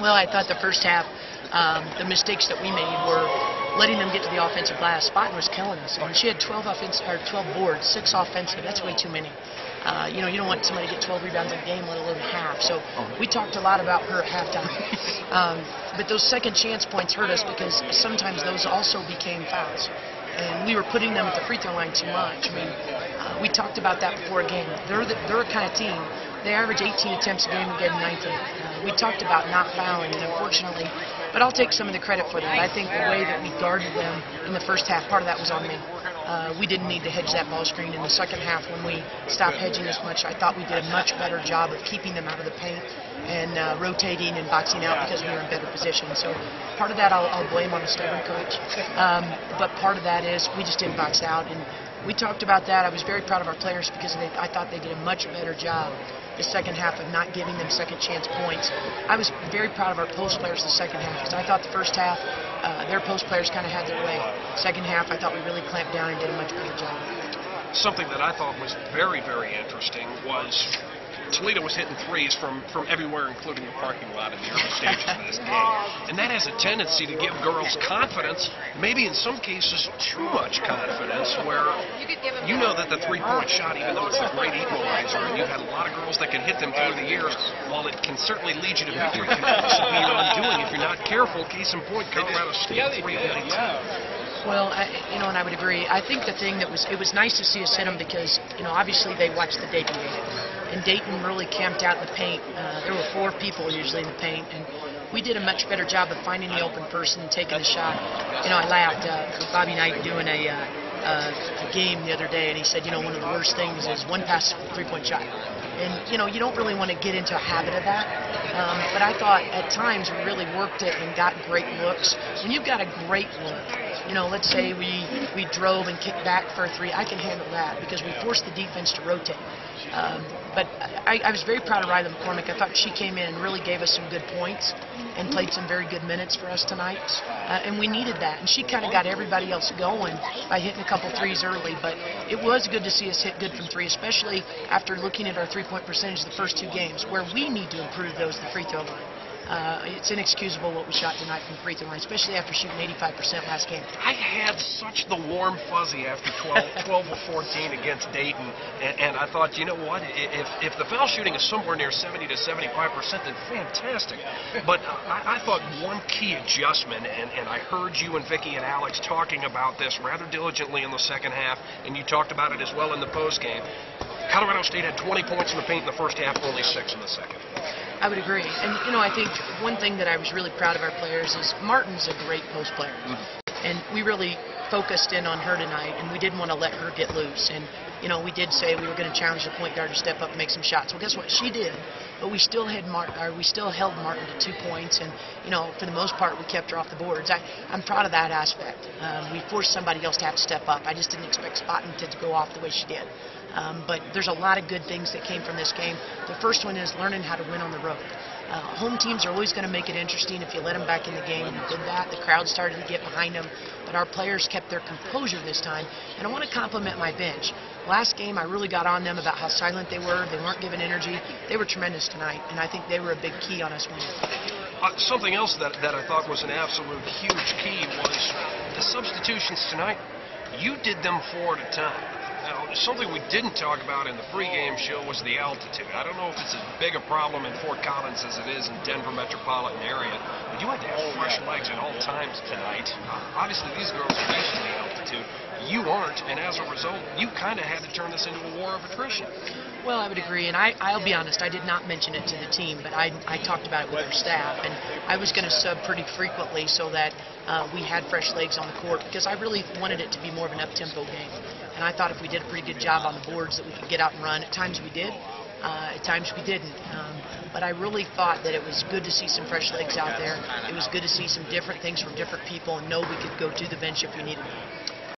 Well, I thought the first half, the mistakes that we made were letting them get to the offensive glass. Spotton was killing us. I mean, she had 12 boards, 6 offensive. That's way too many. You don't want somebody to get 12 rebounds in a game, let alone half. So we talked a lot about her at halftime. But those second chance points hurt us because sometimes those also became fouls. And we were putting them at the free throw line too much. I mean, we talked about that before a game. They're a kind of team. They average 18 attempts a game and get 19. We talked about not fouling, and unfortunately, but I'll take some of the credit for that. I think the way that we guarded them in the first half, part of that was on me. We didn't need to hedge that ball screen. In the second half, when we stopped hedging as much, I thought we did a much better job of keeping them out of the paint and rotating and boxing out because we were in better position. So part of that I'll blame on the stubborn coach. But part of that is we just didn't box out. And we talked about that. I was very proud of our players because I thought they did a much better job the second half of not giving them second chance points. I was very proud of our post players the second half because I thought the first half their post players kind of had their way. Second half I thought we really clamped down and did a much better job. Something that I thought was very, very interesting was Toledo was hitting threes from everywhere, including the parking lot in the early stages of this game. And that has a tendency to give girls confidence, maybe in some cases too much confidence, where you know that the three-point shot, even though it's a great equalizer, and you've had a lot of girls that can hit them through the years, while it can certainly lead you to victory, it can also be undoing if you're not careful. Case in point, Colorado State 3-point. Well, and I would agree. I think the thing it was nice to see us hit them because, obviously they watched the Dayton game. And Dayton really camped out in the paint. There were 4 people usually in the paint, and we did a much better job of finding the open person and taking the shot. I laughed with Bobby Knight doing a game the other day, and he said, one of the worst things is one pass three-point shot. And, you don't really want to get into a habit of that. But I thought at times we really worked it and got great looks. When you've got a great look, let's say we drove and kicked back for a 3, I can handle that because we forced the defense to rotate. But I was very proud of Riley McCormick. I thought she came in and really gave us some good points and played some very good minutes for us tonight. And we needed that. And she kind of got everybody else going by hitting a couple threes early. But it was good to see us hit good from 3, especially after looking at our three-point percentage the first 2 games, where we need to improve those at the free throw line. It's inexcusable what we shot tonight from the free throw line, especially after shooting 85% last game. I had such the warm fuzzy after 12 or 14 against Dayton, and I thought, you know what, if the foul shooting is somewhere near 70 to 75%, then fantastic. But I thought one key adjustment, and I heard you and Vicki and Alex talking about this rather diligently in the second half, and you talked about it as well in the postgame. Colorado State had 20 points in the paint in the first half, only 6 in the second. I would agree. And, I think one thing that I was really proud of our players is Martin's a great post player. And we really focused in on her tonight, and we didn't want to let her get loose. And, we did say we were going to challenge the point guard to step up and make some shots. Well, guess what? She did. But we still held Martin to 2 points, and, for the most part, we kept her off the boards. I'm proud of that aspect. We forced somebody else to have to step up. I just didn't expect Spotton to go off the way she did. But there's a lot of good things that came from this game. The first one is learning how to win on the road. Home teams are always going to make it interesting if you let them back in the game, and we did that. The crowd started to get behind them, but our players kept their composure this time. And I want to compliment my bench. Last game, I really got on them about how silent they were. They weren't giving energy. They were tremendous tonight, and I think they were a big key on us winning. Something else that I thought was an absolute huge key was the substitutions tonight. You did them 4 at a time. Now, something we didn't talk about in the pregame show was the altitude. I don't know if it's as big a problem in Fort Collins as it is in Denver metropolitan area, but you had to have fresh legs at all times tonight. Obviously, these girls are used to the altitude. You aren't, and as a result, you kind of had to turn this into a war of attrition. Well, I would agree, and I'll be honest, I did not mention it to the team, but I talked about it with our staff, and I was going to sub pretty frequently so that we had fresh legs on the court, because I really wanted it to be more of an up-tempo game. And I thought if we did a pretty good job on the boards that we could get out and run. At times we did, at times we didn't. But I really thought that it was good to see some fresh legs out there. It was good to see some different things from different people and know we could go to the bench if we needed it.